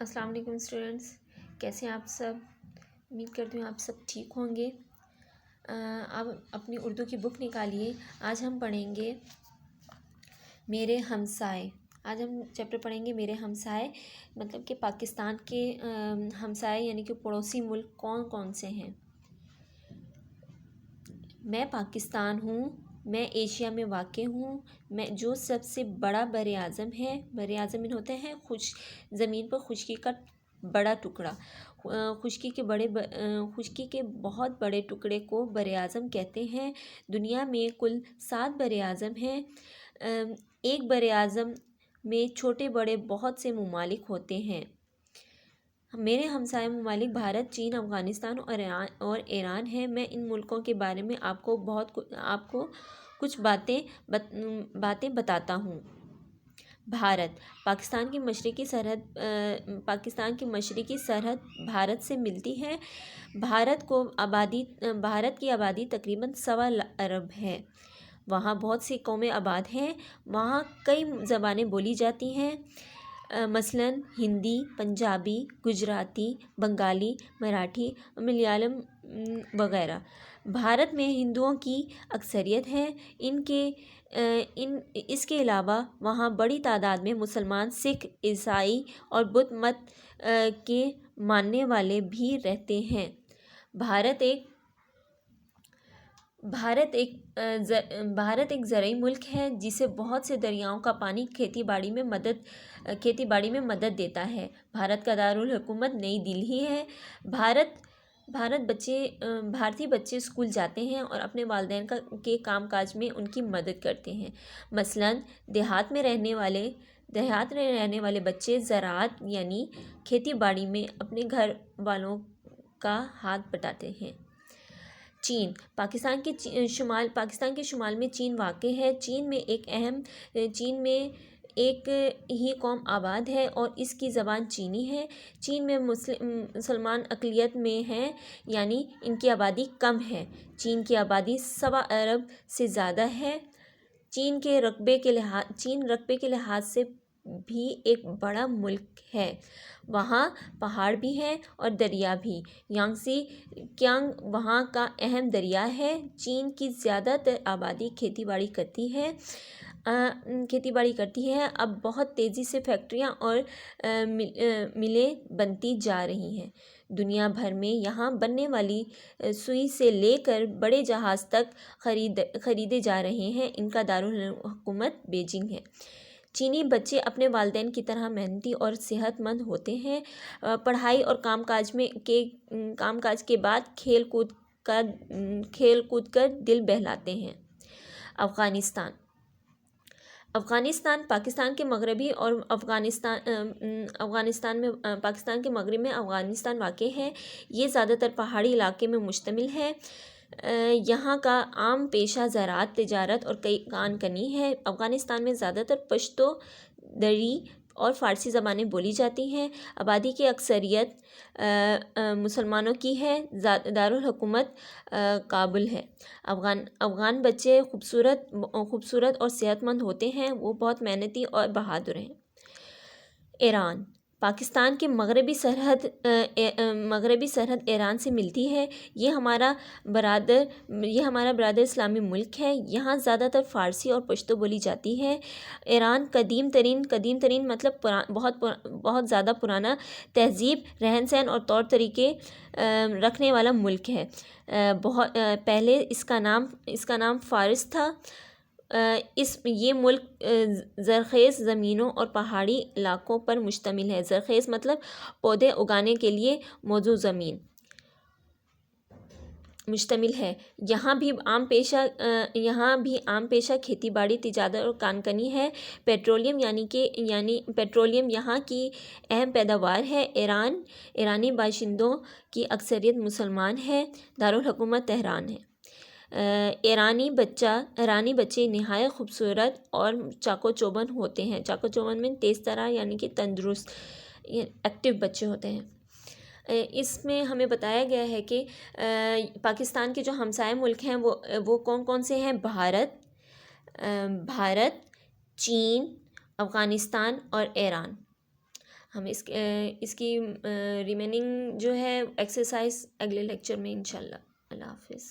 السلام علیکم اسٹوڈنٹس، کیسے ہیں آپ سب؟ امید کرتی ہوں آپ سب ٹھیک ہوں گے۔ اب اپنی اردو کی بک نکالیے۔ آج ہم پڑھیں گے میرے ہمسائے۔ آج ہم چیپٹر پڑھیں گے میرے ہمسائے، مطلب کہ پاکستان کے ہمسائے یعنی کہ پڑوسی ملک کون کون سے ہیں۔ میں پاکستان ہوں، میں ایشیا میں واقع ہوں، میں جو سب سے بڑا بر اعظم ہے۔ بر اعظم ہوتے ہیں زمین پر خشکی کا بڑا ٹکڑا۔ خشکی کے بہت بڑے ٹکڑے کو بر اعظم کہتے ہیں۔ دنیا میں کل 7 بر اعظم ہیں۔ ایک بر اعظم میں چھوٹے بڑے بہت سے ممالک ہوتے ہیں۔ میرے ہمسائے ممالک بھارت، چین، افغانستان اور ایران ہیں۔ میں ان ملکوں کے بارے میں آپ کو کچھ باتیں بتاتا ہوں۔ بھارت، پاکستان کی مشرقی سرحد بھارت سے ملتی ہے۔ بھارت کی آبادی تقریباً 1.25 ارب ہے۔ وہاں بہت سی قومیں آباد ہیں۔ وہاں کئی زبانیں بولی جاتی ہیں، مثلاً ہندی، پنجابی، گجراتی، بنگالی، مراٹھی، ملیالم وغیرہ۔ بھارت میں ہندوؤں کی اکثریت ہے۔ اس کے علاوہ وہاں بڑی تعداد میں مسلمان، سکھ، عیسائی اور بدھ مت کے ماننے والے بھی رہتے ہیں۔ بھارت ایک زرعی ملک ہے جسے بہت سے دریاؤں کا پانی کھیتی باڑی میں مدد دیتا ہے۔ بھارت کا دارالحکومت نئی دہلی ہے۔ بھارتی بچے اسکول جاتے ہیں اور اپنے والدین کے کام کاج میں ان کی مدد کرتے ہیں۔ مثلاً دیہات میں رہنے والے بچے زراعت یعنی کھیتی باڑی میں اپنے گھر والوں کا ہاتھ بٹاتے ہیں۔ چین، پاکستان کے شمال میں چین واقع ہے۔ چین میں ایک ہی قوم آباد ہے اور اس کی زبان چینی ہے۔ چین میں مسلمان اقلیت میں ہیں، یعنی ان کی آبادی کم ہے۔ چین کی آبادی 1.25 ارب سے زیادہ ہے۔ چین رقبے کے لحاظ سے بھی ایک بڑا ملک ہے۔ وہاں پہاڑ بھی ہیں اور دریا بھی۔ یانگزی کیانگ وہاں کا اہم دریا ہے۔ چین کی زیادہ تر آبادی کھیتی باڑی کرتی ہے۔ اب بہت تیزی سے فیکٹریاں اور ملیں بنتی جا رہی ہیں۔ دنیا بھر میں یہاں بننے والی سوئی سے لے کر بڑے جہاز تک خریدے جا رہے ہیں۔ ان کا دارالحکومت بیجنگ ہے۔ چینی بچے اپنے والدین کی طرح محنتی اور صحت مند ہوتے ہیں۔ پڑھائی اور کام کاج کے بعد کھیل کود کر دل بہلاتے ہیں۔ افغانستان پاکستان کے مغرب میں افغانستان واقع ہے۔ یہ زیادہ تر پہاڑی علاقے میں مشتمل ہے۔ یہاں کا عام پیشہ زراعت، تجارت اور کان کنی ہے۔ افغانستان میں زیادہ تر پشتو، دری اور فارسی زبانیں بولی جاتی ہیں۔ آبادی کی اکثریت مسلمانوں کی ہے۔ دارالحکومت کابل ہے۔ افغان بچے خوبصورت اور صحت مند ہوتے ہیں۔ وہ بہت محنتی اور بہادر ہیں۔ ایران، پاکستان کی مغربی سرحد ایران سے ملتی ہے۔ یہ ہمارا برادر اسلامی ملک ہے۔ یہاں زیادہ تر فارسی اور پشتو بولی جاتی ہے۔ ایران قدیم ترین مطلب بہت زیادہ پرانا تہذیب، رہن سہن اور طور طریقے رکھنے والا ملک ہے۔ پہلے اس کا نام فارس تھا۔ یہ ملک زرخیز زمینوں اور پہاڑی علاقوں پر مشتمل ہے۔ زرخیز مطلب پودے اگانے کے لیے موزوں زمین مشتمل ہے۔ یہاں بھی عام پیشہ کھیتی باڑی، تجارت اور کان کنی ہے۔ پیٹرولیم پیٹرولیم یہاں کی اہم پیداوار ہے۔ ایرانی باشندوں کی اکثریت مسلمان ہے۔ دارالحکومت تہران ہے۔ ایرانی بچے نہایت خوبصورت اور چاق و چوبند ہوتے ہیں۔ چاق و چوبند میں تیز ترار یعنی کہ تندرست ایکٹیو بچے ہوتے ہیں۔ اس میں ہمیں بتایا گیا ہے کہ پاکستان کے جو ہمسائے ملک ہیں وہ کون کون سے ہیں؟ بھارت، چین، افغانستان اور ایران۔ ہم اس کی ریمیننگ جو ہے ایکسرسائز اگلے لیکچر میں انشاء اللہ. اللہ حافظ.